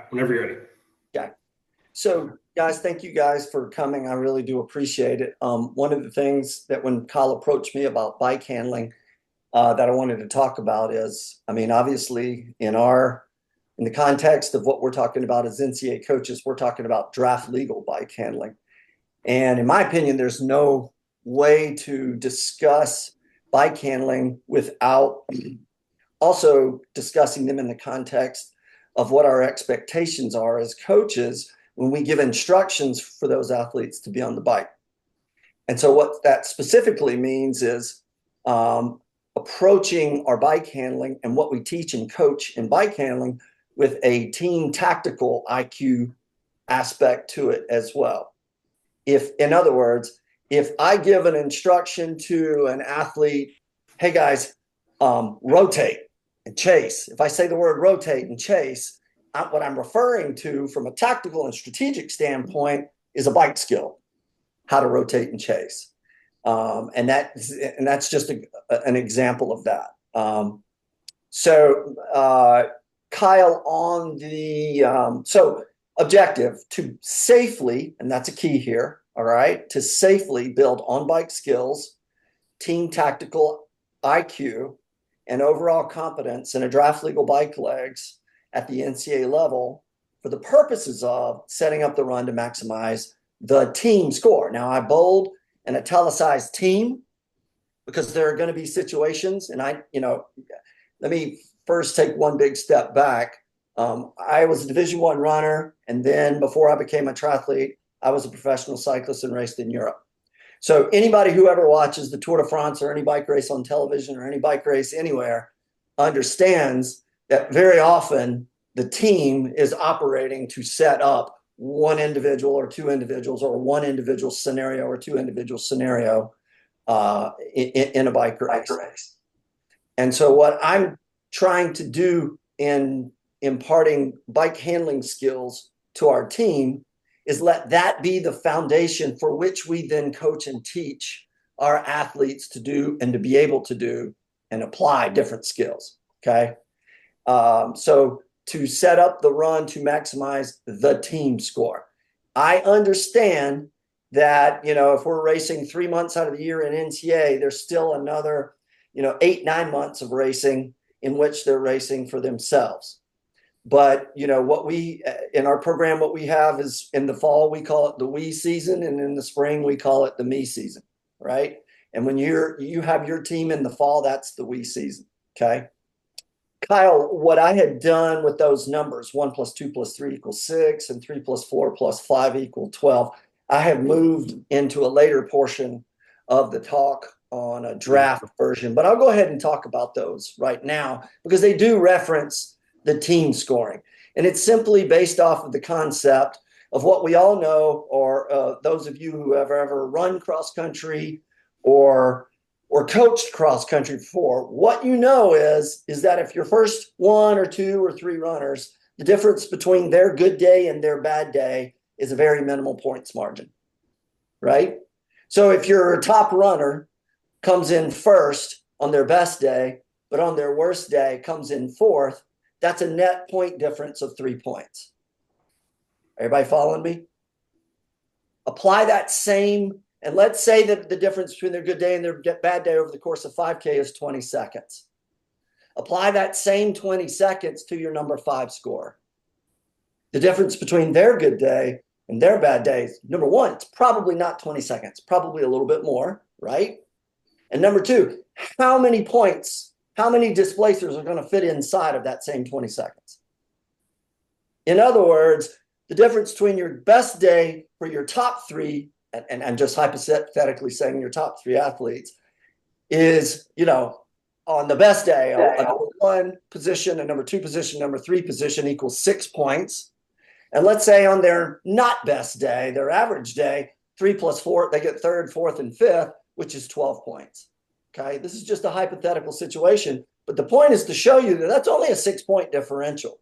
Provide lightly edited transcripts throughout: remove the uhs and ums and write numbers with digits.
whenever you're ready. Okay. So, guys, thank you guys for coming. I really do appreciate it. One of the things that when Kyle approached me about bike handling that I wanted to talk about is, I mean, obviously in the context of what we're talking about as NCAA coaches, we're talking about draft legal bike handling. And in my opinion, there's no way to discuss bike handling without also discussing them in the context of what our expectations are as coaches when we give instructions for those athletes to be on the bike. And so what that specifically means is approaching our bike handling and what we teach and coach in bike handling with a team tactical IQ aspect to it as well. In other words, if I give an instruction to an athlete, hey guys, rotate and chase. If I say the word rotate and chase, what I'm referring to from a tactical and strategic standpoint is a bike skill, how to rotate and chase. And that's just an example of that. Kyle, on the so objective to safely, and that's a key here, all right, to safely build on-bike skills, team tactical IQ, and overall competence in a draft legal bike legs at the NCAA level for the purposes of setting up the run to maximize the team score. Now, I bold and italicized team because there are going to be situations, and let me first take one big step back. I was a Division I runner, and then before I became a triathlete, I was a professional cyclist and raced in Europe. So anybody who ever watches the Tour de France or any bike race on television or any bike race anywhere understands that very often the team is operating to set up one individual or two individuals or one individual scenario or two individual scenario in a bike race. And so what I'm trying to do in imparting bike handling skills to our team is let that be the foundation for which we then coach and teach our athletes to do and to be able to do and apply different skills. Okay. So to set up the run to maximize the team score. I understand that, if we're racing 3 months out of the year in NCAA, there's still another, 8-9 months of racing in which they're racing for themselves. But, what we, in our program, what we have is in the fall, we call it the we season. And in the spring, we call it the me season. Right. And when you have your team in the fall, that's the we season. Okay. Kyle, what I had done with those numbers, 1 + 2 + 3 = 6 and 3 + 4 + 5 = 12. I have moved into a later portion of the talk on a draft version, but I'll go ahead and talk about those right now because they do reference the team scoring. And it's simply based off of the concept of what we all know, or those of you who have ever run cross country or coached cross country before, what you know is that if your first 1 or 2 or 3 runners, the difference between their good day and their bad day is a very minimal points margin, right? So if your top runner comes in first on their best day, but on their worst day comes in fourth, that's a net point difference of 3 points. Everybody following me? Apply that same, and let's say that the difference between their good day and their bad day over the course of 5K is 20 seconds. Apply that same 20 seconds to your number 5 score. The difference between their good day and their bad days, number 1, it's probably not 20 seconds, probably a little bit more, right? And number 2, how many points, how many displacers are going to fit inside of that same 20 seconds? In other words, the difference between your best day for your top 3, and I'm just hypothetically saying your top 3 athletes, is, on the best day, a number 1 position, a number 2 position, number 3 position equals 6 points. And let's say on their not best day, their average day, 3 + 4, they get 3rd, 4th, and 5th, which is 12 points. Okay, this is just a hypothetical situation, but the point is to show you that that's only a 6-point differential.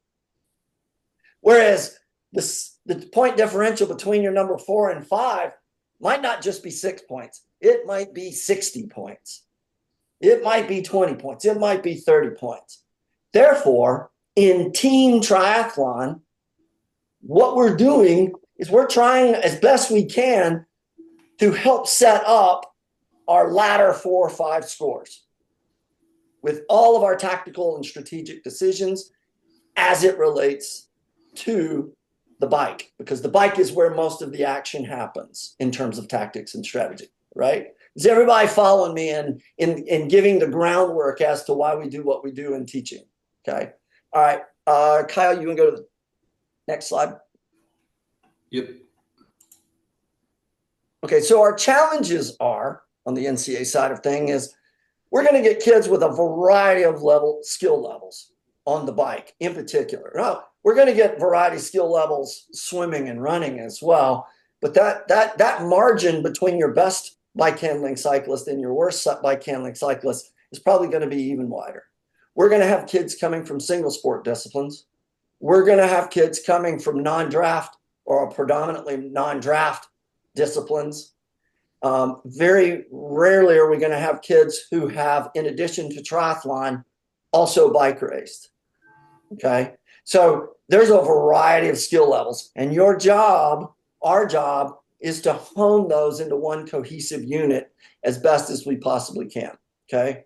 Whereas the point differential between your number 4 and 5 might not just be 6 points. It might be 60 points. It might be 20 points. It might be 30 points. Therefore, in team triathlon, what we're doing is we're trying as best we can to help set up our latter 4 or 5 scores with all of our tactical and strategic decisions as it relates to the bike, because the bike is where most of the action happens in terms of tactics and strategy, right? Is everybody following me in giving the groundwork as to why we do what we do in teaching? Okay. All right. Kyle, you want to go to the next slide? Yep. Okay. So our challenges are on the NCA side of thing is we're going to get kids with a variety of skill levels on the bike in particular. Now, we're going to get variety skill levels swimming and running as well. But that margin between your best bike handling cyclist and your worst bike handling cyclist is probably going to be even wider. We're going to have kids coming from single sport disciplines. We're going to have kids coming from non-draft or predominantly non-draft disciplines. Very rarely are we going to have kids who have, in addition to triathlon, also bike raced. Okay. So there's a variety of skill levels, and your job, our job, is to hone those into one cohesive unit as best as we possibly can. Okay.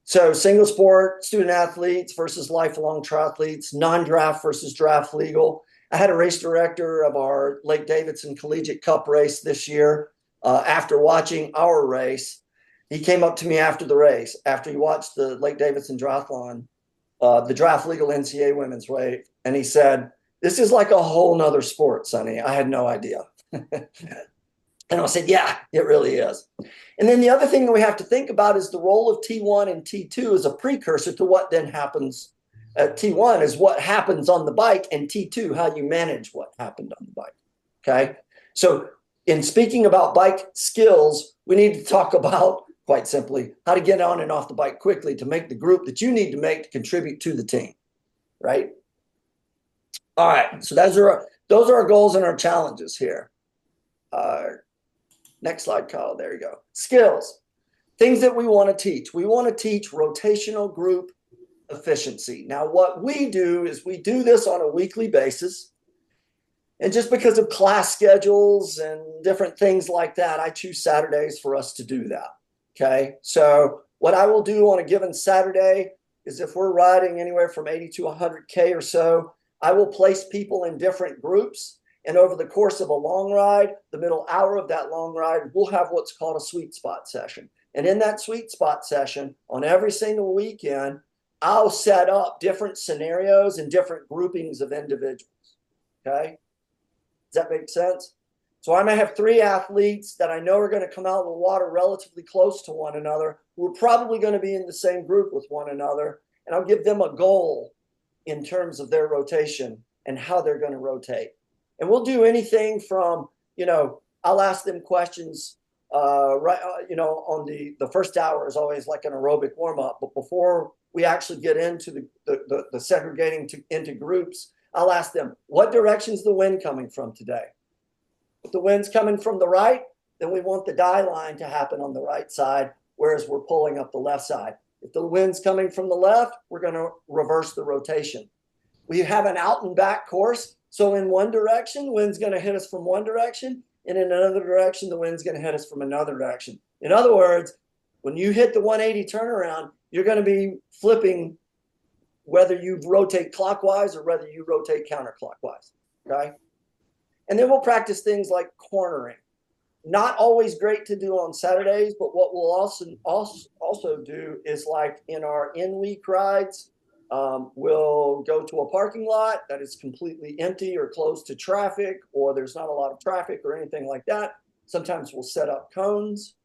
So single sport student athletes versus lifelong triathletes, non-draft versus draft legal. I had a race director of our Lake Davidson Collegiate Cup race this year. After watching our race, he came up to me after the race, after he watched the Lake Davidson Triathlon, the draft legal NCAA women's race, and he said, "This is like a whole nother sport, Sonny." I had no idea. And I said, yeah, it really is. And then the other thing that we have to think about is the role of T1 and T2 as a precursor to what then happens. T1 is what happens on the bike, and T2, how you manage what happened on the bike. Okay. So in speaking about bike skills, we need to talk about, quite simply, how to get on and off the bike quickly to make the group that you need to make to contribute to the team. Right. All right. So those are our goals and our challenges here. Next slide, Kyle. There you go. Skills. Things that we want to teach. We want to teach rotational group efficiency. Now, what we do is we do this on a weekly basis. And just because of class schedules and different things like that, I choose Saturdays for us to do that. Okay. So what I will do on a given Saturday is if we're riding anywhere from 80 to 100K or so, I will place people in different groups. And over the course of a long ride, the middle hour of that long ride, we'll have what's called a sweet spot session. And in that sweet spot session, on every single weekend, I'll set up different scenarios and different groupings of individuals. Okay? Does that make sense? So I may have 3 athletes that I know are going to come out of the water relatively close to one another. We're probably going to be in the same group with one another. And I'll give them a goal in terms of their rotation and how they're going to rotate. And we'll do anything from, I'll ask them questions, on the first hour is always like an aerobic warm up. But before we actually get into the segregating into groups, I'll ask them, what direction's the wind coming from today? If the wind's coming from the right, then we want the die line to happen on the right side, whereas we're pulling up the left side. If the wind's coming from the left, we're going to reverse the rotation. We have an out and back course. So in one direction, the wind's going to hit us from one direction, and in another direction, the wind's going to hit us from another direction. In other words, when you hit the 180 turnaround, you're going to be flipping whether you rotate clockwise or whether you rotate counterclockwise. Okay. And then we'll practice things like cornering. Not always great to do on Saturdays, but what we'll also do is, like in our in-week rides, we'll go to a parking lot that is completely empty or closed to traffic, or there's not a lot of traffic or anything like that. Sometimes we'll set up cones,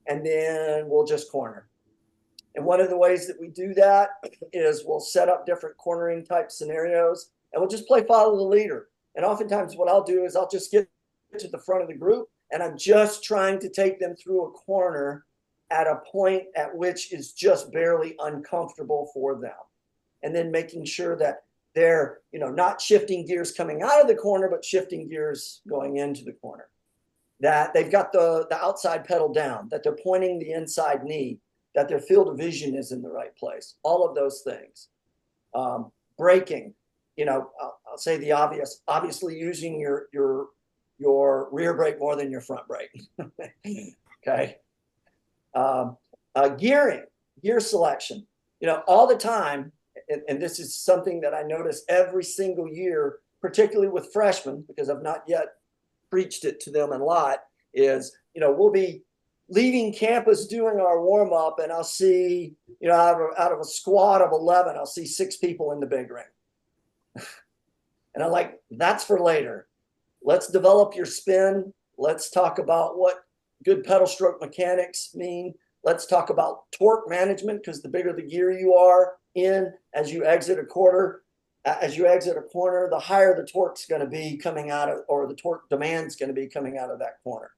and then we'll just corner. And one of the ways that we do that is we'll set up different cornering type scenarios, and we'll just play follow the leader. And oftentimes what I'll do is I'll just get to the front of the group, and I'm just trying to take them through a corner at a point at which is just barely uncomfortable for them. And then making sure that they're, not shifting gears coming out of the corner, but shifting gears going into the corner. That they've got the outside pedal down, that they're pointing the inside knee, that their field of vision is in the right place. All of those things. Braking. I'll say the obvious. Obviously, using your rear brake more than your front brake. Okay. Um, gear selection. All the time, and this is something that I notice every single year, particularly with freshmen, because I've not yet preached it to them a lot. Is we'll be leaving campus doing our warm up, and I'll see out of a squad of 11, I'll see 6 people in the big ring. And I'm like, that's for later. Let's develop your spin. Let's talk about what good pedal stroke mechanics mean. Let's talk about torque management, because the bigger the gear you are in as you exit a corner, the higher the torque's going to be coming out of, or the torque demand's going to be coming out of that corner.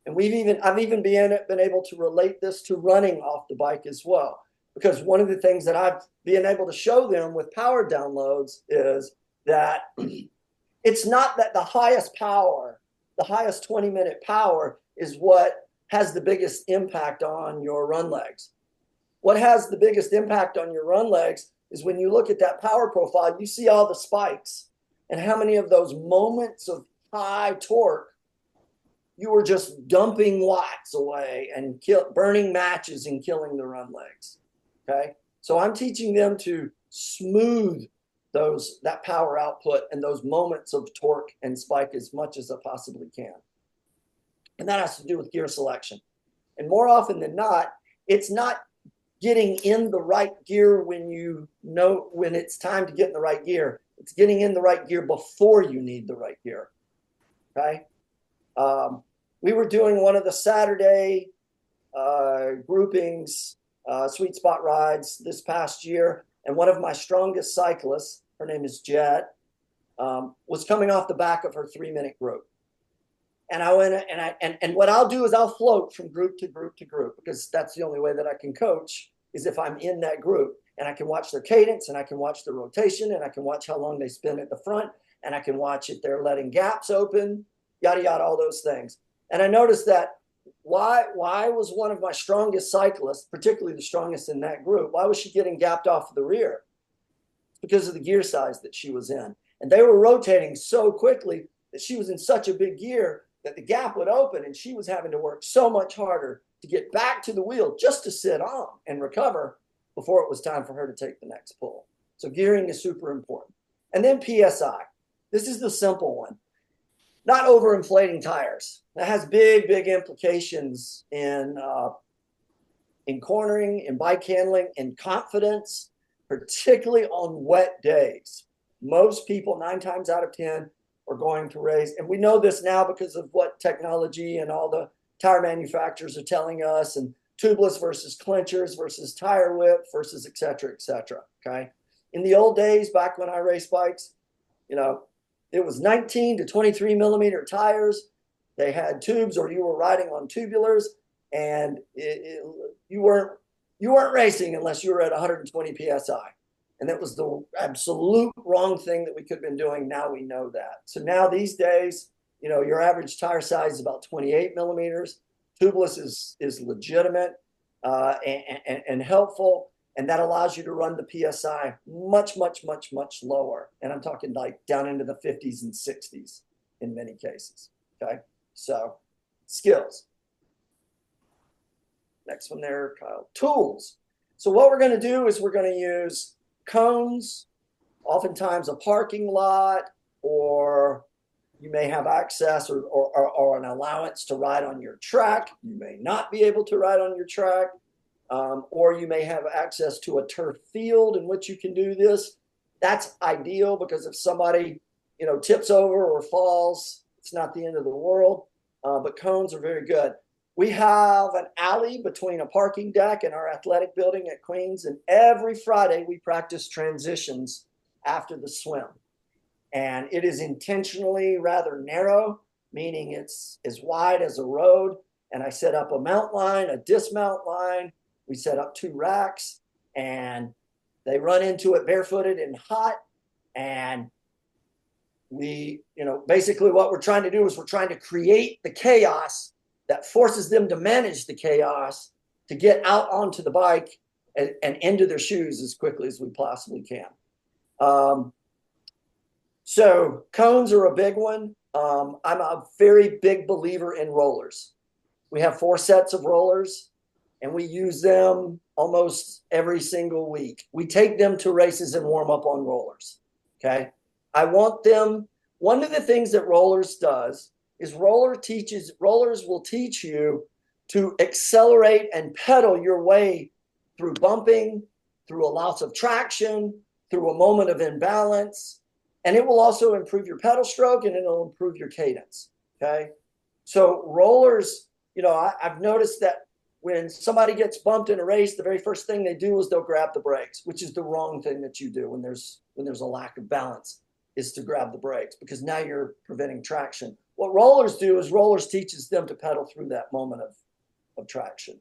And I've even been able to relate this to running off the bike as well, because one of the things that I've been able to show them with power downloads is that it's not that the highest power, the highest 20-minute power is what has the biggest impact on your run legs. What has the biggest impact on your run legs is when you look at that power profile, you see all the spikes and how many of those moments of high torque you were just dumping watts away and burning matches and killing the run legs. Okay. So I'm teaching them to smooth that power output and those moments of torque and spike as much as I possibly can. And that has to do with gear selection. And more often than not, it's not getting in the right gear when it's time to get in the right gear. It's getting in the right gear before you need the right gear. Okay. We were doing one of the Saturday groupings, sweet spot rides this past year. And one of my strongest cyclists, her name is Jet, was coming off the back of her 3-minute group. And I went and what I'll do is I'll float from group to group to group, because that's the only way that I can coach, is if I'm in that group and I can watch their cadence and I can watch the rotation and I can watch how long they spin at the front and I can watch if they're letting gaps open, yada, yada, all those things. And I noticed that why was one of my strongest cyclists, particularly the strongest in that group, why was she getting gapped off the rear? It's because of the gear size that she was in. And they were rotating so quickly that she was in such a big gear that the gap would open and she was having to work so much harder to get back to the wheel just to sit on and recover before it was time for her to take the next pull. So gearing is super important. And then PSI. This is the simple one. Not overinflating tires. That has big, big implications in cornering, in bike handling, in confidence, particularly on wet days. Most people, 9 times out of 10, are going to race. And we know this now because of what technology and all the tire manufacturers are telling us, and tubeless versus clinchers versus tire width versus et cetera, okay? In the old days, back when I raced bikes, it was 19 to 23 millimeter tires. They had tubes, or you were riding on tubulars, and you weren't racing unless you were at 120 psi. And that was the absolute wrong thing that we could have been doing. Now we know that. So now these days, your average tire size is about 28 millimeters. Tubeless is legitimate and helpful. And that allows you to run the PSI much, much, much, much lower. And I'm talking like down into the 50s and 60s in many cases. Okay. So skills. Next one there, Kyle. Tools. So what we're going to do is we're going to use cones, oftentimes a parking lot, or you may have access or an allowance to ride on your track. You may not be able to ride on your track, or you may have access to a turf field in which you can do this. That's ideal, because if somebody tips over or falls, it's not the end of the world. But cones are very good. We have an alley between a parking deck and our athletic building at Queens, and every Friday we practice transitions after the swim. And it is intentionally rather narrow, meaning it's as wide as a road. And I set up a mount line, a dismount line. We set up 2 racks, and they run into it barefooted and hot. And we, basically what we're trying to do is we're trying to create the chaos that forces them to manage the chaos to get out onto the bike and into their shoes as quickly as we possibly can. So cones are a big one. I'm a very big believer in rollers. We have 4 sets of rollers and we use them almost every single week. We take them to races and warm up on rollers. Okay. I want them. One of the things that rollers does is rollers will teach you to accelerate and pedal your way through bumping, through a loss of traction, through a moment of imbalance. And it will also improve your pedal stroke and it'll improve your cadence. Okay. So rollers, I've noticed that when somebody gets bumped in a race, the very first thing they do is they'll grab the brakes, which is the wrong thing that you do when there's a lack of balance, is to grab the brakes, because now you're preventing traction. What rollers do is rollers teaches them to pedal through that moment of traction.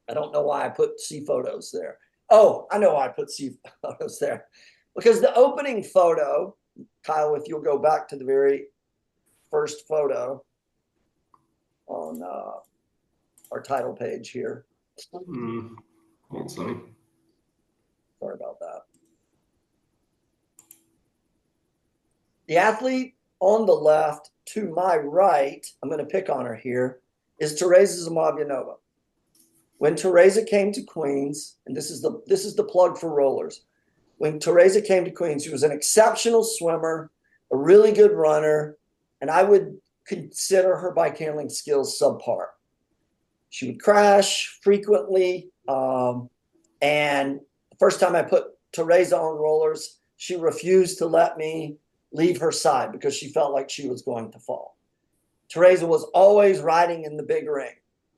I don't know why I put C photos there. Oh, I know why I put C photos there. Because the opening photo, Kyle, if you'll go back to the very first photo on our title page here. Hold on, Sonny. Sorry about that. The athlete on the left to my right, I'm going to pick on her here, is Teresa Zamagyanova. When Teresa came to Queens, and this is the plug for rollers. When Teresa came to Queens, she was an exceptional swimmer, a really good runner, and I would consider her bike handling skills subpar. She would crash frequently, and the first time I put Teresa on rollers, she refused to let me leave her side because she felt like she was going to fall. Teresa was always riding in the big ring,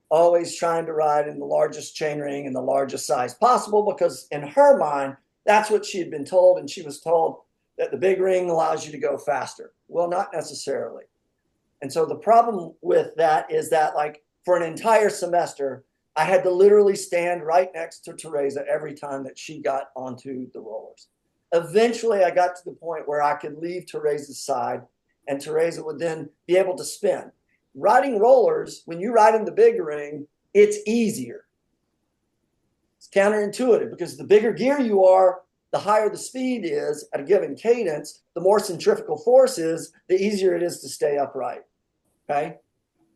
always trying to ride in the largest chain ring and the largest size possible, because in her mind, that's what she had been told, and she was told that the big ring allows you to go faster. Well, not necessarily. And so the problem with that is that, like, for an entire semester, I had to literally stand right next to Teresa every time that she got onto the rollers. Eventually, I got to the point where I could leave Teresa's side and Teresa would then be able to spin. Riding rollers, when you ride in the big ring, it's easier. It's counterintuitive because the bigger gear you are, the higher the speed is at a given cadence, the more centrifugal force is, the easier it is to stay upright. Okay?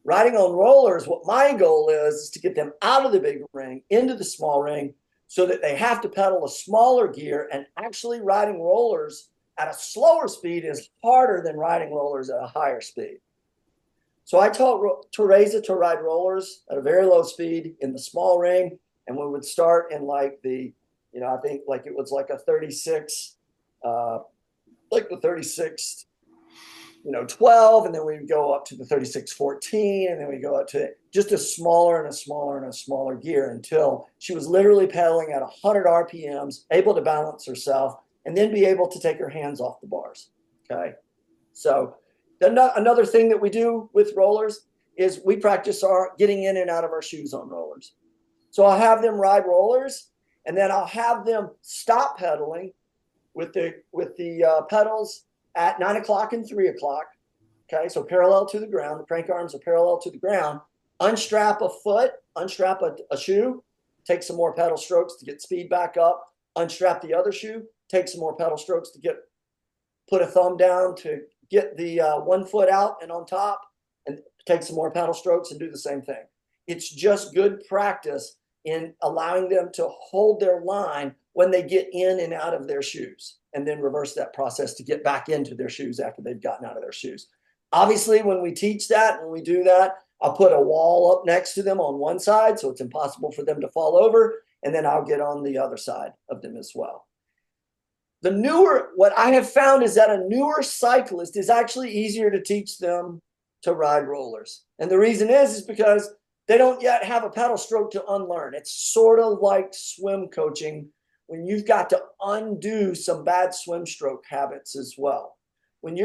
Riding on rollers, what my goal is to get them out of the big ring into the small ring so that they have to pedal a smaller gear, and actually riding rollers at a slower speed is harder than riding rollers at a higher speed. So I taught Teresa to ride rollers at a very low speed in the small ring, and we would start in like I think like it was like a 36, like the 36, 12, and then we go up to the 3614, and then we go up to just a smaller and a smaller and a smaller gear until she was literally pedaling at 100 RPMs, able to balance herself, and then be able to take her hands off the bars. Okay. So another thing that we do with rollers is we practice our getting in and out of our shoes on rollers. So I'll have them ride rollers, and then I'll have them stop pedaling with the pedals at 9 o'clock and 3 o'clock. Okay, so parallel to the ground. The crank arms are parallel to the ground. Unstrap a foot, unstrap a shoe, take some more pedal strokes to get speed back up. Unstrap the other shoe, take some more pedal strokes to put a thumb down to get the 1 foot out and on top, and take some more pedal strokes and do the same thing. It's just good practice in allowing them to hold their line when they get in and out of their shoes, and then reverse that process to get back into their shoes after they've gotten out of their shoes. Obviously, when we teach that and we do that, I'll put a wall up next to them on one side so it's impossible for them to fall over, and then I'll get on the other side of them as well. What I have found is that a newer cyclist is actually easier to teach them to ride rollers. And the reason is because they don't yet have a pedal stroke to unlearn. It's sort of like swim coaching when you've got to undo some bad swim stroke habits as well. When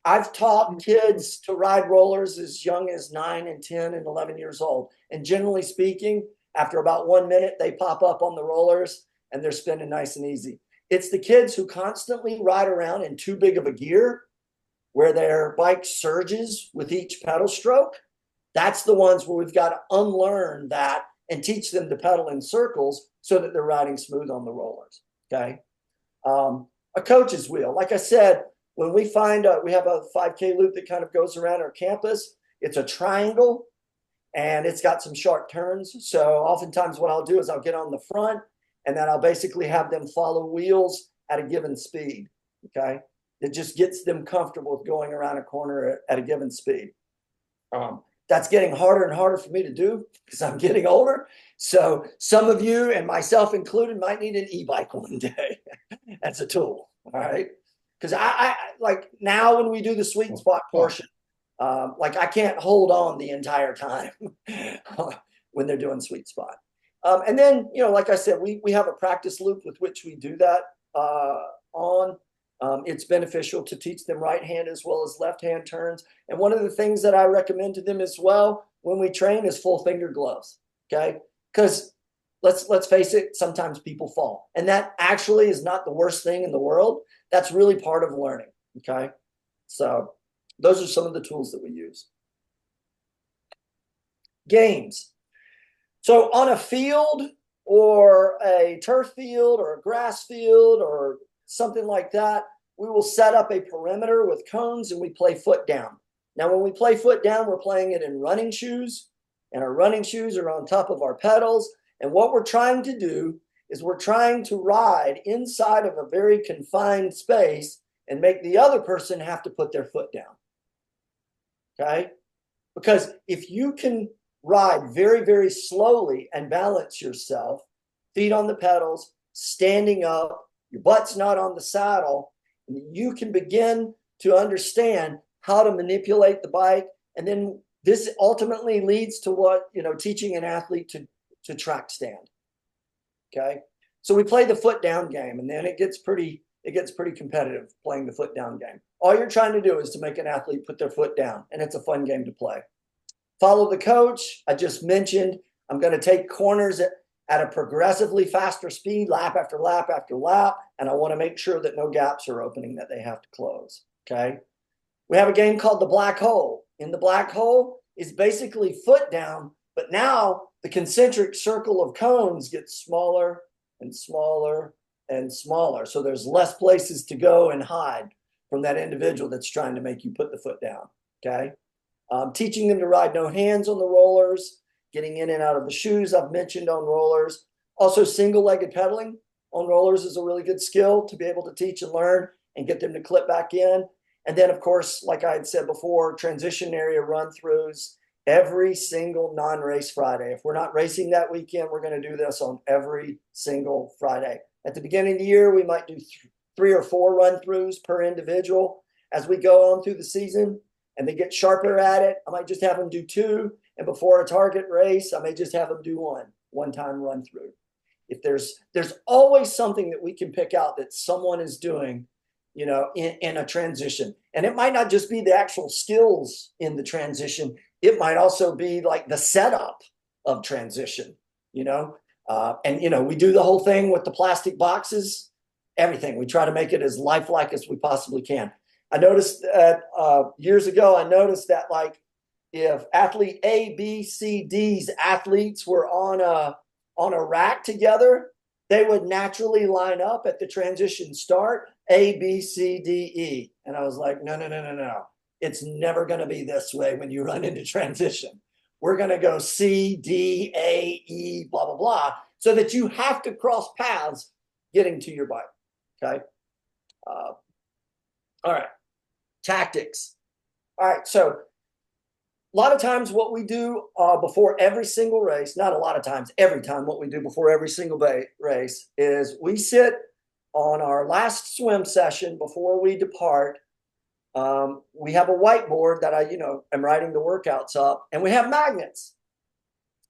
I've taught kids to ride rollers as young as 9 and 10 and 11 years old. And generally speaking, after about 1 minute, they pop up on the rollers and they're spinning nice and easy. It's the kids who constantly ride around in too big of a gear where their bike surges with each pedal stroke. That's the ones where we've got to unlearn that and teach them to pedal in circles so that they're riding smooth on the rollers. Okay. A coach's wheel. Like I said, when we find we have a 5K loop that kind of goes around our campus. It's a triangle and it's got some sharp turns. So oftentimes what I'll do is I'll get on the front and then I'll basically have them follow wheels at a given speed. Okay. It just gets them comfortable with going around a corner at a given speed. That's getting harder and harder for me to do because I'm getting older. So some of you and myself included might need an e-bike one day as a tool. All right. Because I like now when we do the sweet spot portion, like I can't hold on the entire time when they're doing sweet spot. And then, like I said, we have a practice loop with which we do that on. It's beneficial to teach them right hand as well as left hand turns. And one of the things that I recommend to them as well when we train is full finger gloves. Okay. Because let's face it, sometimes people fall. And that actually is not the worst thing in the world. That's really part of learning. Okay. So those are some of the tools that we use. Games. So on a field or a turf field or a grass field or something like that, we will set up a perimeter with cones and we play foot down. Now, when we play foot down, we're playing it in running shoes, and our running shoes are on top of our pedals. And what we're trying to do is we're trying to ride inside of a very confined space and make the other person have to put their foot down. Okay? Because if you can ride very, very slowly and balance yourself, feet on the pedals, standing up, your butt's not on the saddle, you can begin to understand how to manipulate the bike. And then this ultimately leads to what, teaching an athlete to track stand. Okay. So we play the foot down game, and then it gets pretty competitive playing the foot down game. All you're trying to do is to make an athlete put their foot down, and it's a fun game to play. Follow the coach. I just mentioned I'm going to take corners at a progressively faster speed, lap after lap after lap, and I want to make sure that no gaps are opening that they have to close. Okay. We have a game called the black hole. In the black hole is basically foot down, but now the concentric circle of cones gets smaller and smaller and smaller. So there's less places to go and hide from that individual that's trying to make you put the foot down. Okay. Teaching them to ride no hands on the rollers, getting in and out of the shoes I've mentioned on rollers. Also, single-legged pedaling on rollers is a really good skill to be able to teach and learn and get them to clip back in. And then, of course, like I had said before, transition area run-throughs every single non-race Friday. If we're not racing that weekend, we're going to do this on every single Friday. At the beginning of the year, we might do 3 or 4 run-throughs per individual. As we go on through the season and they get sharper at it, I might just have them do 2. And before a target race, I may just have them do one-time run through. If there's always something that we can pick out that someone is doing, in a transition. And it might not just be the actual skills in the transition. It might also be like the setup of transition, and, we do the whole thing with the plastic boxes, everything. We try to make it as lifelike as we possibly can. I noticed that years ago, that like, if athlete A, B, C, D's athletes were on a rack together, they would naturally line up at the transition start, A, B, C, D, E. And I was like, no. It's never going to be this way when you run into transition. We're going to go C, D, A, E, blah, blah, blah, so that you have to cross paths getting to your bike. Okay. All right. Tactics. All right. So, a lot of times what we do before every single race, not a lot of times, every time what we do before every single race is we sit on our last swim session before we depart. We have a whiteboard that I, am writing the workouts up, and we have magnets.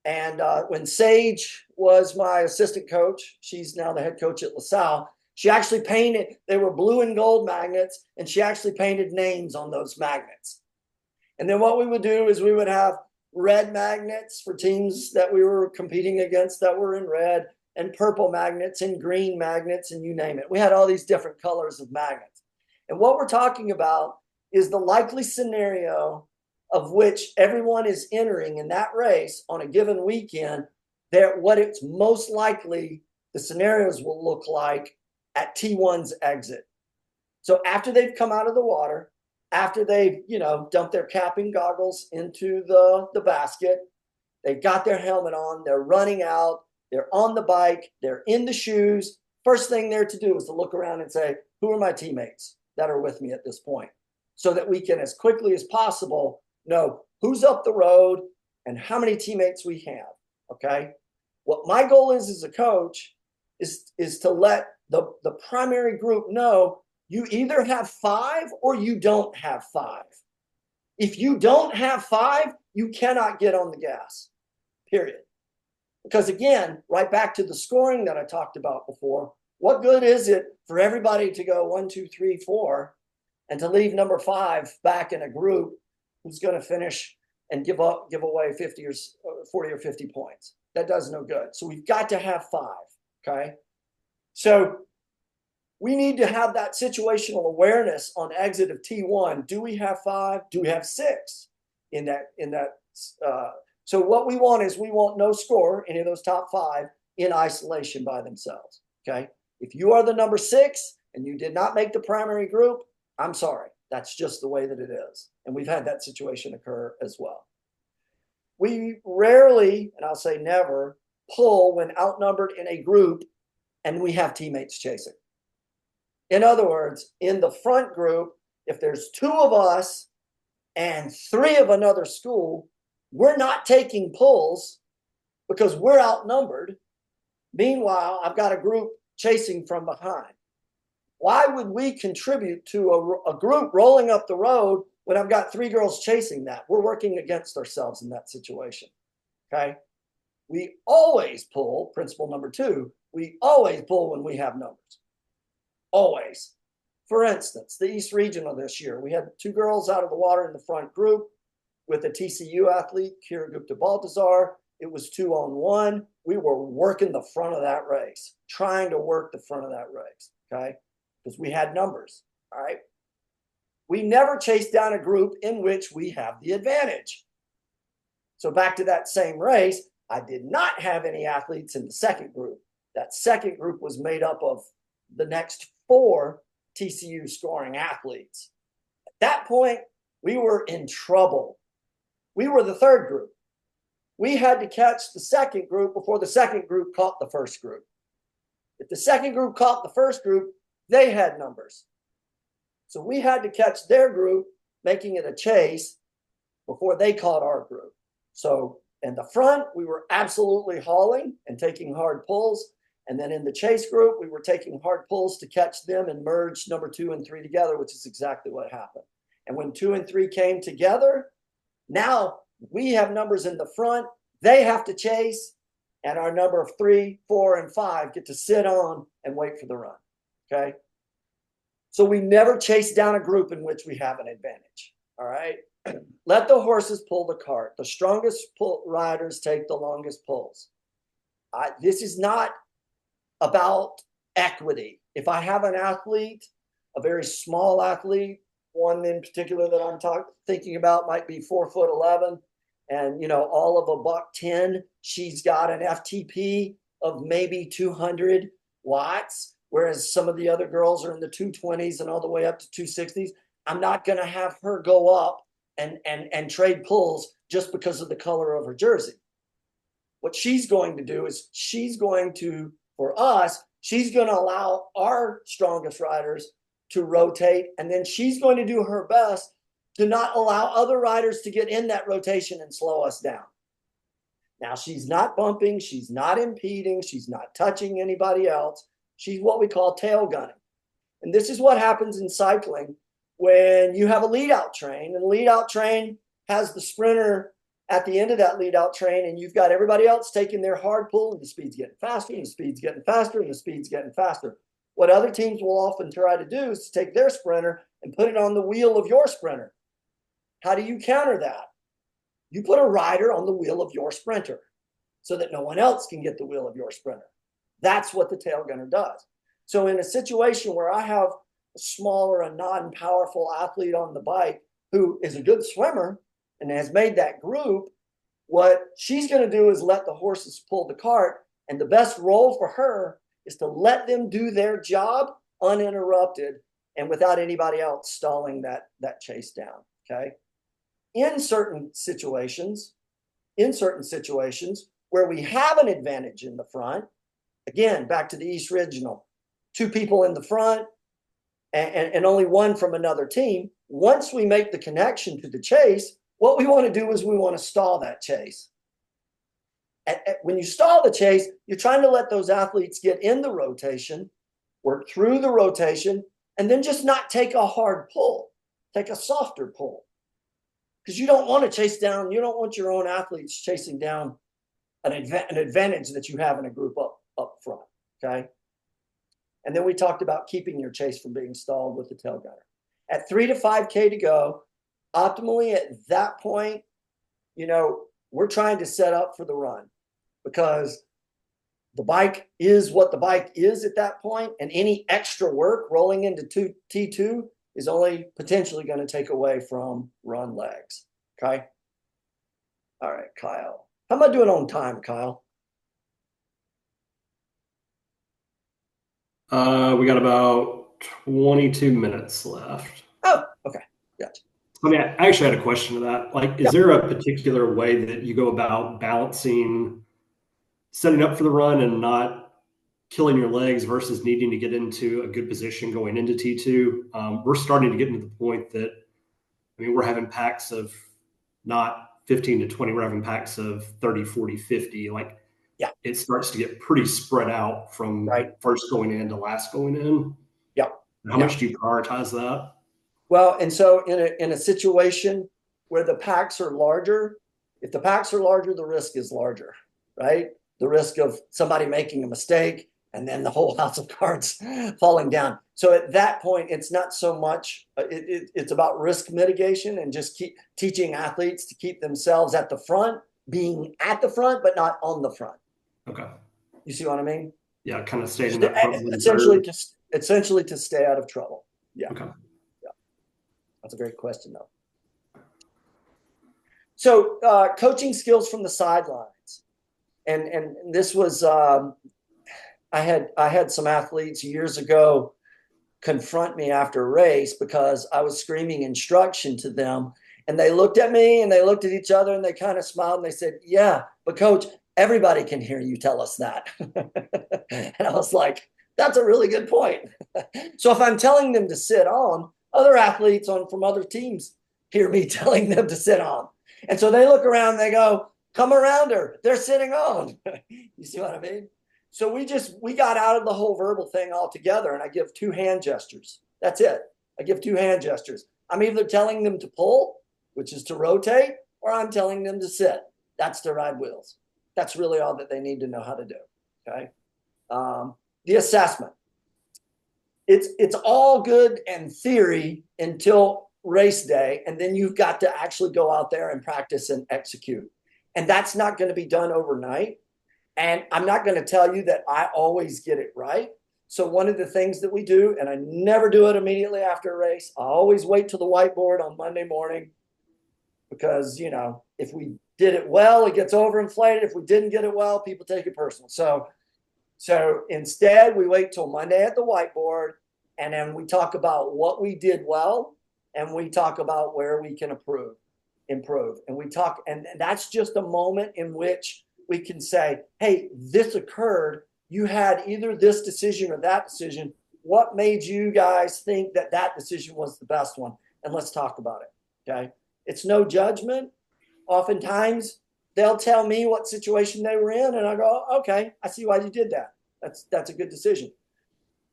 And when Sage was my assistant coach, she's now the head coach at LaSalle, she actually painted, they were blue and gold magnets, and she actually painted names on those magnets. And then what we would do is we would have red magnets for teams that we were competing against that were in red, and purple magnets and green magnets, and you name it. We had all these different colors of magnets. And what we're talking about is the likely scenario of which everyone is entering in that race on a given weekend, what it's most likely the scenarios will look like at T1's exit. So after they've come out of the water, after they've, dumped their capping goggles into the basket, they've got their helmet on, they're running out, they're on the bike, they're in the shoes. First thing they're to do is to look around and say, who are my teammates that are with me at this point? So that we can, as quickly as possible, know who's up the road and how many teammates we have, okay? What my goal is as a coach is to let the primary group know you either have 5 or you don't have 5. If you don't have 5, you cannot get on the gas, period. Because again, right back to the scoring that I talked about before, what good is it for everybody to go 1, 2, 3, 4 and to leave number 5 back in a group who's going to finish and give away 50 or 40 or 50 points? That does no good. So we've got to have 5, okay? So we need to have that situational awareness on exit of T1. Do we have 5? Do we have 6 in that? So what we want is we want no score, any of those top 5, in isolation by themselves, okay? If you are the number 6 and you did not make the primary group, I'm sorry. That's just the way that it is. And we've had that situation occur as well. We rarely, and I'll say never, pull when outnumbered in a group and we have teammates chasing. In other words, in the front group, if there's 2 of us and 3 of another school, we're not taking pulls because we're outnumbered. Meanwhile, I've got a group chasing from behind. Why would we contribute to a group rolling up the road when I've got 3 girls chasing that? We're working against ourselves in that situation, okay? We always pull, principle number 2, we always pull when we have numbers. Always. For instance, the East Regional this year, we had 2 girls out of the water in the front group with a TCU athlete, Kira Gupta-Baltazar. It was 2-on-1. We were working the front of that race, trying to work the front of that race, okay? Because we had numbers, all right? We never chase down a group in which we have the advantage. So back to that same race, I did not have any athletes in the second group. That second group was made up of the next 4 TCU scoring athletes. At that point, we were in trouble. We were the third group. We had to catch the second group before the second group caught the first group. If the second group caught the first group, they had numbers. So we had to catch their group, making it a chase before they caught our group. So in the front, we were absolutely hauling and taking hard pulls. And then in the chase group, we were taking hard pulls to catch them and merge number 2 and 3 together, which is exactly what happened. And when 2 and 3 came together, now we have numbers in the front. They have to chase, and our number of 3, 4, and 5 get to sit on and wait for the run, okay? So we never chase down a group in which we have an advantage, all right? Let the horses pull the cart. The strongest riders take the longest pulls. This is not about equity. If I have an athlete, a very small athlete, one in particular that I'm thinking about might be 4'11", and all of a $110. She's got an FTP of maybe 200 watts, whereas some of the other girls are in the 220s and all the way up to 260s. I'm not going to have her go up and trade pulls just because of the color of her jersey. What she's going to do is she's going to allow our strongest riders to rotate, and then she's going to do her best to not allow other riders to get in that rotation and slow us down. Now, she's not bumping, she's not impeding, she's not touching anybody else. She's what we call tail gunning. And this is what happens in cycling when you have a lead-out train, and the lead-out train has the sprinter at the end of that lead-out train, and you've got everybody else taking their hard pull, and the speed's getting faster, and the speed's getting faster, and the speed's getting faster. What other teams will often try to do is to take their sprinter and put it on the wheel of your sprinter. How do you counter that? You put a rider on the wheel of your sprinter so that no one else can get the wheel of your sprinter. That's what the tail gunner does. So in a situation where I have a smaller, a non-powerful athlete on the bike who is a good swimmer and has made that group, what she's going to do is let the horses pull the cart, and the best role for her is to let them do their job uninterrupted and without anybody else stalling that chase down. Okay. In certain situations where we have an advantage in the front, again, back to the East Regional, 2 people in the front and only 1 from another team. Once we make the connection to the chase, what we want to do is we want to stall that chase. When you stall the chase, you're trying to let those athletes get in the rotation, work through the rotation, and then just not take a hard pull, take a softer pull. Because you don't want to chase down, you don't want your own athletes chasing down an advantage that you have in a group up front, okay? And then we talked about keeping your chase from being stalled with the tail gunner. At 3 to 5K to go, optimally at that point, we're trying to set up for the run, because the bike is what the bike is at that point, and any extra work rolling into T2 is only potentially going to take away from run legs. Okay. All right, Kyle. How am I doing on time, Kyle? We got about 22 minutes left. Oh, okay. Gotcha. I mean, I actually had a question to that. Like, is there a particular way that you go about balancing setting up for the run and not killing your legs versus needing to get into a good position going into T2? We're starting to get into the point that, we're having packs of not 15 to 20, we're having packs of 30, 40, 50. Like, it starts to get pretty spread out from first going in to last going in. Yeah. How much do you prioritize that? Well, and so in a situation where the packs are larger, if the packs are larger, the risk is larger, right? The risk of somebody making a mistake and then the whole house of cards falling down. So at that point, it's not so much, it's about risk mitigation and just keep teaching athletes to keep themselves at the front, being at the front, but not on the front. Okay. You see what I mean? Yeah, kind of staying in that front. Essentially to stay out of trouble. Yeah. Okay. Yeah. That's a great question, though. So coaching skills from the sidelines. And this was, I had some athletes years ago confront me after a race because I was screaming instruction to them. And they looked at me and they looked at each other and they kind of smiled and they said, "Yeah, but coach, everybody can hear you tell us that." And I was like, that's a really good point. So if I'm telling them to sit on, other athletes from other teams hear me telling them to sit on. And so they look around and they go, "Come around her. They're sitting on." You see what I mean? So we got out of the whole verbal thing altogether, and I give 2 hand gestures. That's it. I give 2 hand gestures. I'm either telling them to pull, which is to rotate, or I'm telling them to sit. That's to ride wheels. That's really all that they need to know how to do. Okay. The assessment. It's all good and theory until race day, and then you've got to actually go out there and practice and execute. And that's not going to be done overnight. And I'm not going to tell you that I always get it right. So one of the things that we do, and I never do it immediately after a race, I always wait till the whiteboard on Monday morning, because, if we did it well, it gets overinflated. If we didn't get it well, people take it personal. So instead, we wait till Monday at the whiteboard, and then we talk about what we did well, and we talk about where we can improve. And that's just a moment in which we can say, "Hey, this occurred. You had either this decision or that decision. What made you guys think that decision was the best one? And let's talk about it." Okay. It's no judgment. Oftentimes they'll tell me what situation they were in, and I go, "Okay, I see why you did that. That's a good decision."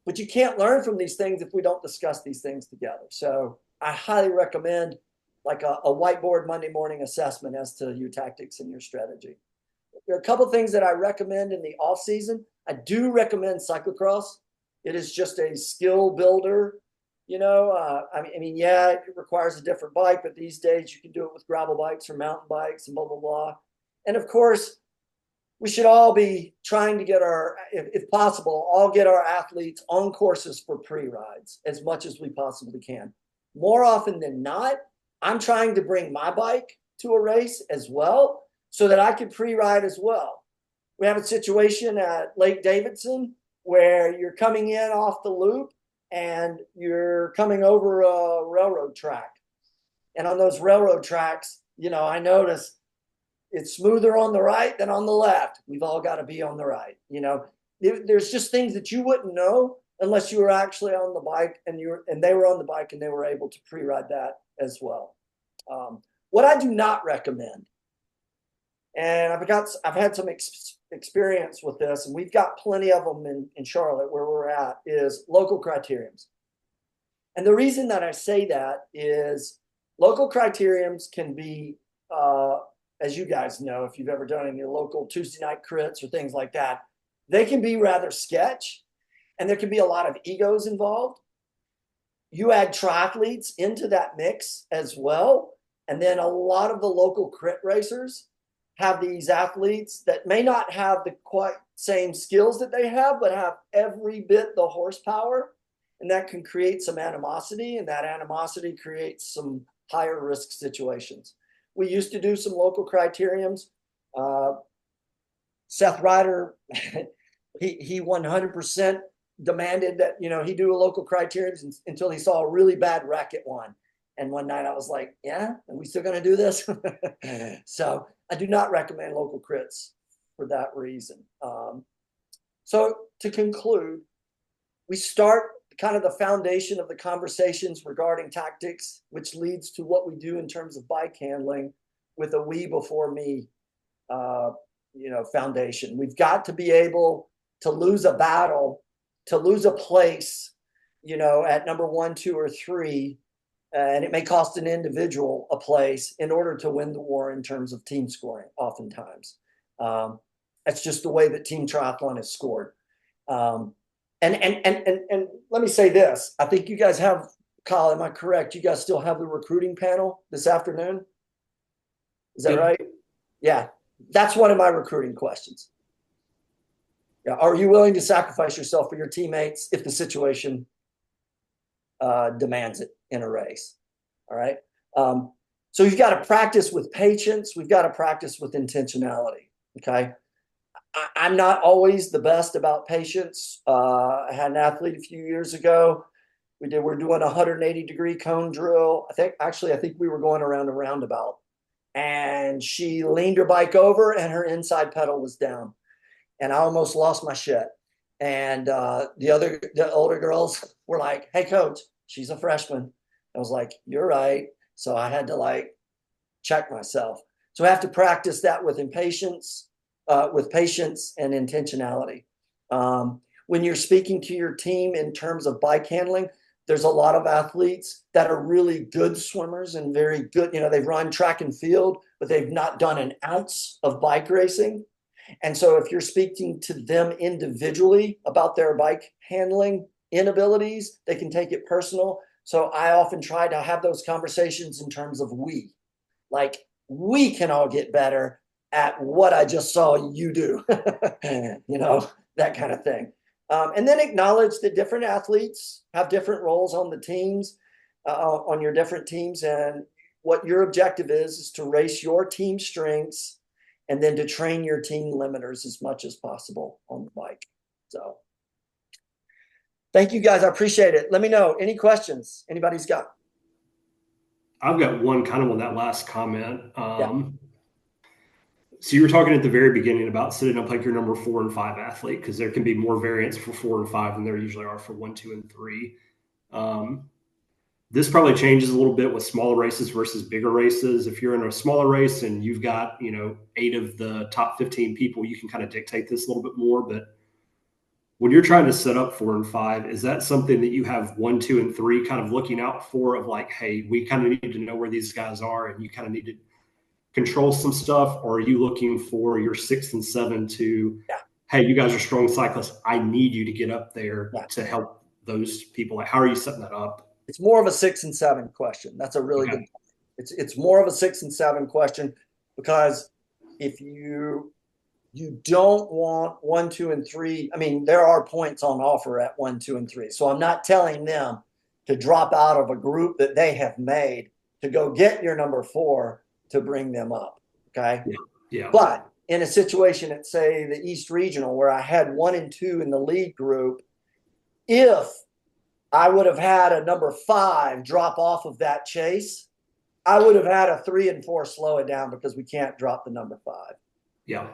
But you can't learn from these things if we don't discuss these things together. So I highly recommend like a whiteboard Monday morning assessment as to your tactics and your strategy. There are a couple of things that I recommend in the off season. I do recommend cyclocross. It is just a skill builder. It requires a different bike, but these days you can do it with gravel bikes or mountain bikes and blah, blah, blah. And of course, we should all be trying to get if possible, all get our athletes on courses for pre-rides as much as we possibly can. More often than not, I'm trying to bring my bike to a race as well so that I could pre-ride as well. We have a situation at Lake Davidson where you're coming in off the loop and you're coming over a railroad track. And on those railroad tracks, I notice it's smoother on the right than on the left. We've all got to be on the right. There's just things that you wouldn't know unless you were actually on the bike and they were on the bike and they were able to pre-ride that as well. What I do not recommend, and I've had some experience with this, and we've got plenty of them in Charlotte where we're at, is local criteriums. And the reason that I say that is local criteriums can be, as you guys know, if you've ever done any local Tuesday night crits or things like that, they can be rather sketch, and there can be a lot of egos involved. You add triathletes into that mix as well, and then a lot of the local crit racers have these athletes that may not have the quite same skills that they have, but have every bit the horsepower, and that can create some animosity, and that animosity creates some higher risk situations. We used to do some local criteriums. Seth Ryder, he 100% demanded that he do a local criteriums until he saw a really bad wreck at one. And one night I was like, yeah, are we still going to do this? So I do not recommend local crits for that reason. So to conclude, we start kind of the foundation of the conversations regarding tactics, which leads to what we do in terms of bike handling with a we before me, foundation. We've got to be able to lose a battle, to lose a place, at number 1, 2, or 3, and it may cost an individual a place in order to win the war in terms of team scoring. Oftentimes, that's just the way that team triathlon is scored. And let me say this: I think you guys have, Kyle, am I correct? You guys still have the recruiting panel this afternoon? Is that right? Yeah, that's one of my recruiting questions. Yeah. Are you willing to sacrifice yourself for your teammates if the situation demands it in a race? All right. So you've got to practice with patience. We've got to practice with intentionality. Okay. I'm not always the best about patience. I had an athlete a few years ago. We're doing a 180-degree cone drill. I think we were going around a roundabout, and she leaned her bike over and her inside pedal was down, and I almost lost my shit. And the older girls were like, "Hey, coach, she's a freshman." I was like, "You're right." So I had to check myself. So I have to practice that with patience and intentionality. When you're speaking to your team in terms of bike handling, there's a lot of athletes that are really good swimmers and very good. They've run track and field, but they've not done an ounce of bike racing. And so if you're speaking to them individually about their bike handling inabilities, they can take it personal. So I often try to have those conversations in terms of we can all get better at what I just saw you do, that kind of thing. And then acknowledge that different athletes have different roles on the teams, on your different teams. And what your objective is to race your team strengths and then to train your team limiters as much as possible on the bike. So thank you guys. I appreciate it. Let me know any questions anybody's got. I've got one kind of on that last comment. Yeah. So you were talking at the very beginning about setting up like your number 4 and 5 athlete, because there can be more variants for 4 and 5 than there usually are for 1, 2, and 3. This probably changes a little bit with smaller races versus bigger races. If you're in a smaller race and you've got 8 of the top 15 people, you can kind of dictate this a little bit more. But when you're trying to set up 4 and 5, is that something that you have 1, 2, and 3 kind of looking out for, of like, hey, we kind of need to know where these guys are, and you kind of need to control some stuff? Or are you looking for your 6 and 7 to, hey, you guys are strong cyclists, I need you to get up there to help those people? Like, how are you setting that up? It's more of a 6 and 7 question. That's a really good. It's more of a 6 and 7 question, because if you don't want 1, 2, and 3. I mean, there are points on offer at 1, 2, and 3. So I'm not telling them to drop out of a group that they have made to go get your number 4 to bring them up. Okay. Yeah. But in a situation at, say, the East Regional, where I had 1 and 2 in the lead group, if I would have had a number 5 drop off of that chase. I would have had a 3 and 4 slow it down because we can't drop the number 5. Yeah.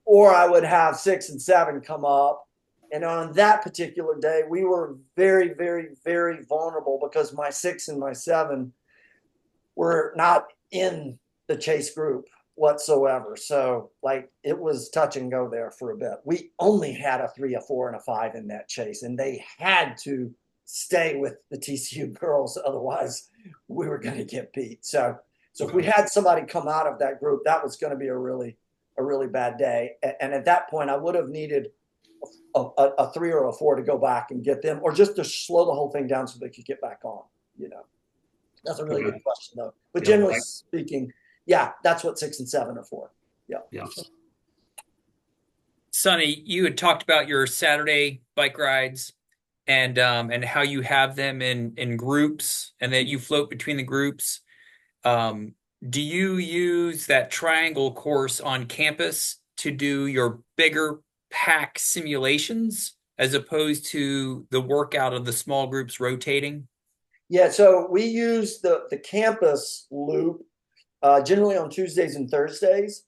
Or I would have 6 and 7 come up. And on that particular day, we were very, very, very vulnerable because my 6 and my 7 were not in the chase group whatsoever. So, like, it was touch and go there for a bit. We only had a 3, a 4, and a 5 in that chase, and they had to stay with the TCU girls. Otherwise, we were going to get beat. So if we Okay. had somebody come out of that group, that was going to be a really bad day. And at that point, I would have needed a 3 or a 4 to go back and get them, or just to slow the whole thing down so they could get back on. You know, that's a really Okay. good question though. But Yeah. generally speaking, yeah, that's what 6 and 7 are for. Yeah. Yeah. Sonny, you had talked about your Saturday bike rides and how you have them in groups and that you float between the groups. Um, do you use that triangle course on campus to do your bigger pack simulations as opposed to the workout of the small groups rotating? Yeah. So we use the campus loop generally on Tuesdays and Thursdays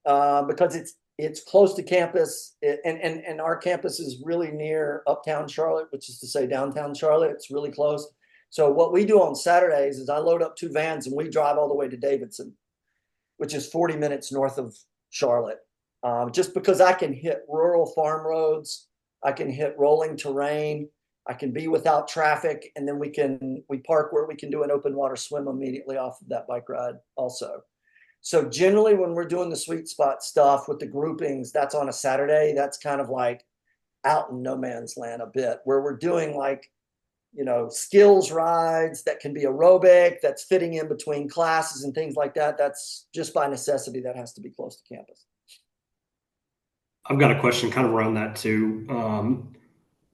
because it's close to campus, and our campus is really near Uptown Charlotte, which is to say downtown Charlotte. It's really close. So what we do on Saturdays is I load up 2 vans and we drive all the way to Davidson, which is 40 minutes north of Charlotte. Just because I can hit rural farm roads, I can hit rolling terrain, I can be without traffic, and then we park where we can do an open water swim immediately off of that bike ride also. So generally when we're doing the sweet spot stuff with the groupings, that's on a Saturday. That's kind of like out in no man's land a bit, where we're doing like, skills rides that can be aerobic, that's fitting in between classes and things like that. That's just by necessity that has to be close to campus. I've got a question kind of around that too.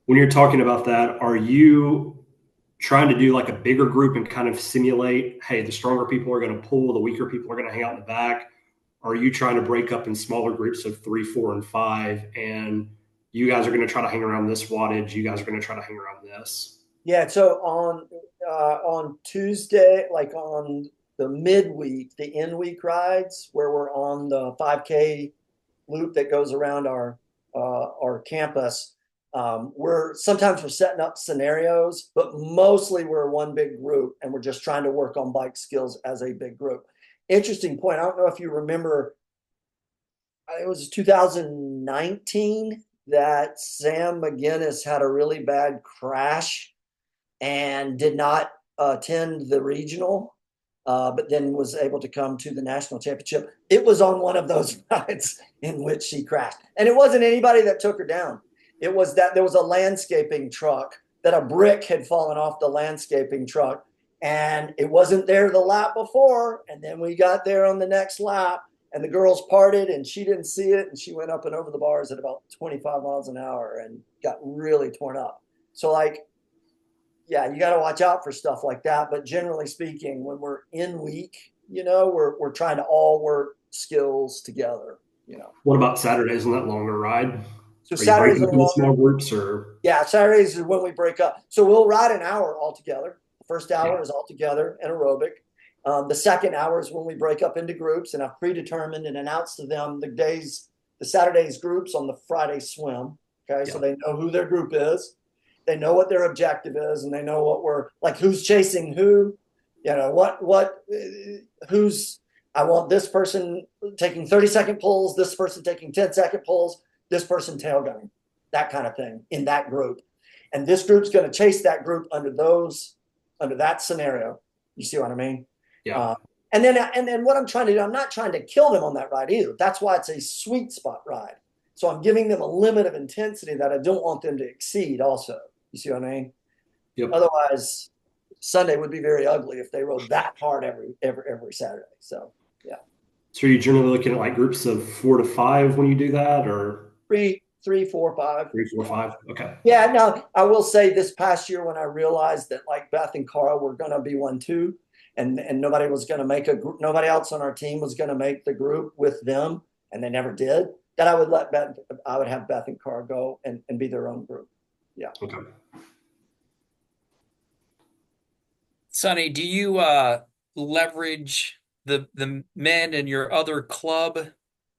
When you're talking about that, are you trying to do like a bigger group and kind of simulate, hey, the stronger people are going to pull, the weaker people are going to hang out in the back? Or are you trying to break up in smaller groups of 3, 4, and 5, and you guys are going to try to hang around this wattage, you guys are going to try to hang around this? Yeah, so on Tuesday, like on the midweek, the in week rides where we're on the 5K loop that goes around our campus. We're setting up scenarios, but mostly we're one big group and we're just trying to work on bike skills as a big group. Interesting point. I don't know if you remember, it was 2019 that Sam McGinnis had a really bad crash and did not attend the regional, but then was able to come to the national championship. It was on one of those rides in which she crashed. And it wasn't anybody that took her down. It was that there was a landscaping truck, that a brick had fallen off the landscaping truck, and it wasn't there the lap before. And then we got there on the next lap and the girls parted and she didn't see it. And she went up and over the bars at about 25 miles an hour and got really torn up. So like, yeah, you got to watch out for stuff like that. But generally speaking, when we're in week, we're trying to all work skills together. What about Saturdays on that longer ride? So Are you Saturdays breaking are up into longer. small groups or? Yeah, Saturdays is when we break up. So we'll ride an hour all together. The first Yeah. hour is all together and aerobic. The second hour is when we break up into groups, and I've predetermined and announced to them the Saturdays groups on the Friday swim. Okay, Yeah. so they know who their group is, they know what their objective is, and they know what we're like, who's chasing who, who's, I want this person taking 30-second pulls, this person taking 10-second pulls, this person tail gunning, that kind of thing in that group. And this group's going to chase that group under that scenario. You see what I mean? Yeah. And then what I'm trying to do, I'm not trying to kill them on that ride either. That's why it's a sweet spot ride. So I'm giving them a limit of intensity that I don't want them to exceed also. You see what I mean? Yep. Otherwise, Sunday would be very ugly if they rode that hard every Saturday. So yeah. So are you generally looking at like groups of 4 to 5 when you do that, or 3, 4, 5? 3, 4, 5? Okay. Yeah. Now I will say this past year when I realized that like Beth and Carl were going to be 1-2, and nobody was going to make nobody else on our team was going to make the group with them, and they never did. That I would have Beth and Carl go and be their own group. Yeah. Okay. Sonny, do you leverage the men and your other club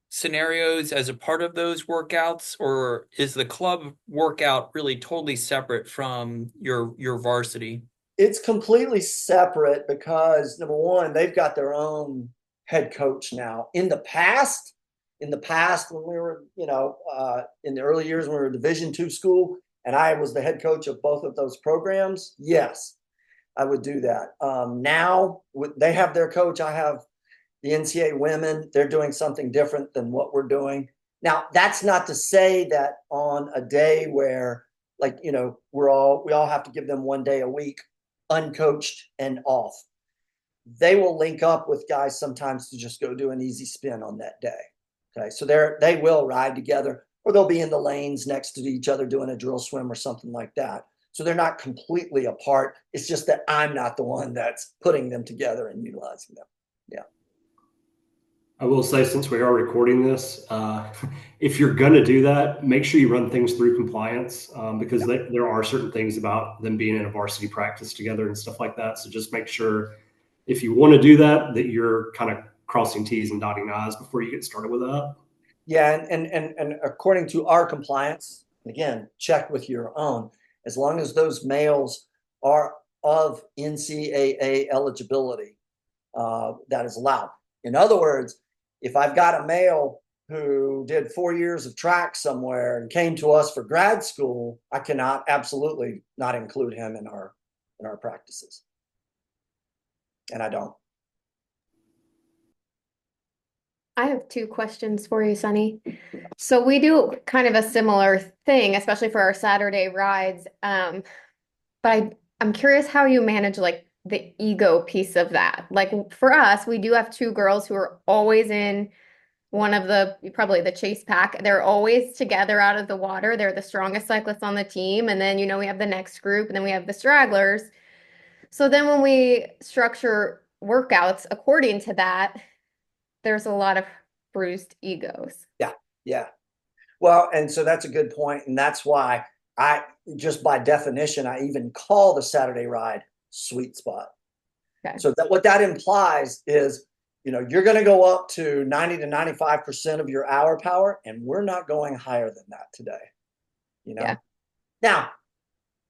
scenarios as a part of those workouts, or is the club workout really totally separate from your varsity? It's completely separate because number one, they've got their own head coach now. In the past, when we were, in the early years when we were a Division II school, and I was the head coach of both of those programs, yes, I would do that. Now they have their coach. I have the NCAA women. They're doing something different than what we're doing. Now, that's not to say that on a day where, like, we all have to give them one day a week uncoached and off. They will link up with guys sometimes to just go do an easy spin on that day. Okay. So they will ride together, or they'll be in the lanes next to each other doing a drill swim or something like that. So they're not completely apart. It's just that I'm not the one that's putting them together and utilizing them. Yeah. I will say, since we are recording this, if you're going to do that, make sure you run things through compliance, because there are certain things about them being in a varsity practice together and stuff like that. So just make sure, if you want to do that, that you're kind of crossing T's and dotting I's before you get started with that. Yeah, and according to our compliance, again, check with your own. As long as those males are of NCAA eligibility, that is allowed. In other words, if I've got a male who did 4 years of track somewhere and came to us for grad school, I cannot absolutely not include him in our practices, and I don't. I have two questions for you, Sunny. So we do kind of a similar thing, especially for our Saturday rides. But I'm curious how you manage like the ego piece of that. Like for us, we do have two girls who are always in one of probably the chase pack. They're always together out of the water. They're the strongest cyclists on the team. And then, we have the next group and then we have the stragglers. So then when we structure workouts according to that, there's a lot of bruised egos. Yeah, yeah. Well, and so that's a good point, and that's why I just by definition I even call the Saturday ride sweet spot. Okay. So that what that implies is, you're going to go up to 90 to 95% of your hour power, and we're not going higher than that today. Yeah. Now,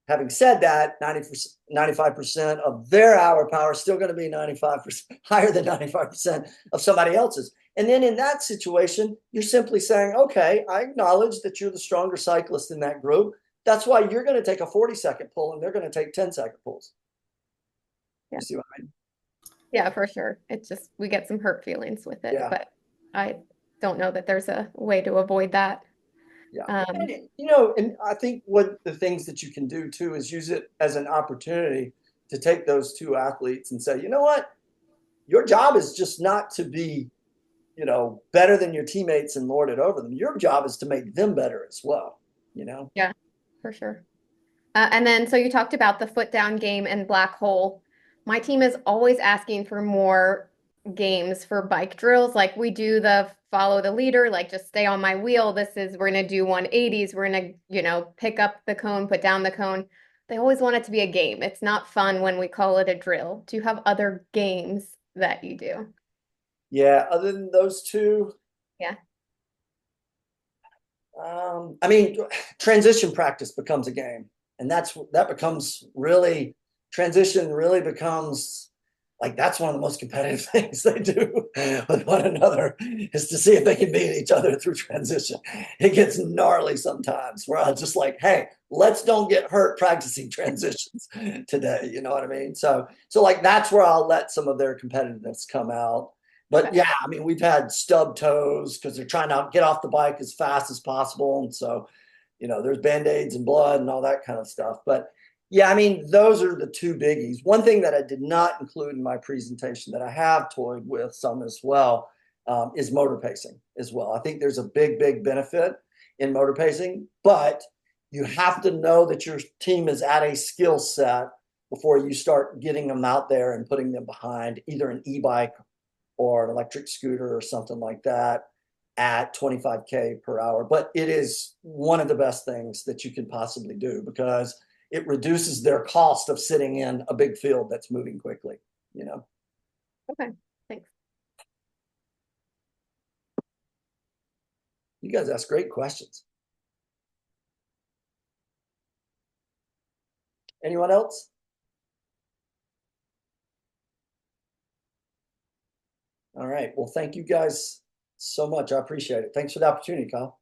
having said that, 95% of their hour power is still going to be 95% higher than 95% of somebody else's. And then in that situation, you're simply saying, okay, I acknowledge that you're the stronger cyclist in that group. That's why you're going to take a 40-second pull and they're going to take 10-second pulls. Yeah. You see what I mean? Yeah, for sure. It's just we get some hurt feelings with it, Yeah. but I don't know that there's a way to avoid that. Yeah. Um, And I think what the things that you can do too is use it as an opportunity to take those two athletes and say, you know what? Your job is just not to be, better than your teammates and lord it over them. Your job is to make them better as well, yeah, for sure. And then, so you talked about the foot down game and black hole. My team is always asking for more games for bike drills. Like we do the follow the leader, like just stay on my wheel. We're going to do 180s. We're going to, pick up the cone, put down the cone. They always want it to be a game. It's not fun when we call it a drill. Do you have other games that you do? Yeah. Other than those two, Yeah. I mean, transition practice becomes a game, and that becomes really transition really becomes like that's one of the most competitive things they do with one another is to see if they can beat each other through transition. It gets gnarly sometimes where I'm just like, hey, let's don't get hurt practicing transitions today. You know what I mean? So like that's where I'll let some of their competitiveness come out. But yeah, I mean, we've had stub toes because they're trying to get off the bike as fast as possible. And so, there's band-aids and blood and all that kind of stuff. But yeah, I mean, those are the two biggies. One thing that I did not include in my presentation that I have toyed with some as well is motor pacing as well. I think there's a big, big benefit in motor pacing, but you have to know that your team is at a skill set before you start getting them out there and putting them behind either an e-bike or an electric scooter or something like that at 25K per hour. But it is one of the best things that you can possibly do because it reduces their cost of sitting in a big field that's moving quickly, you know. Okay, thanks. You guys ask great questions. Anyone else? All right. Well, thank you guys so much. I appreciate it. Thanks for the opportunity, Kyle.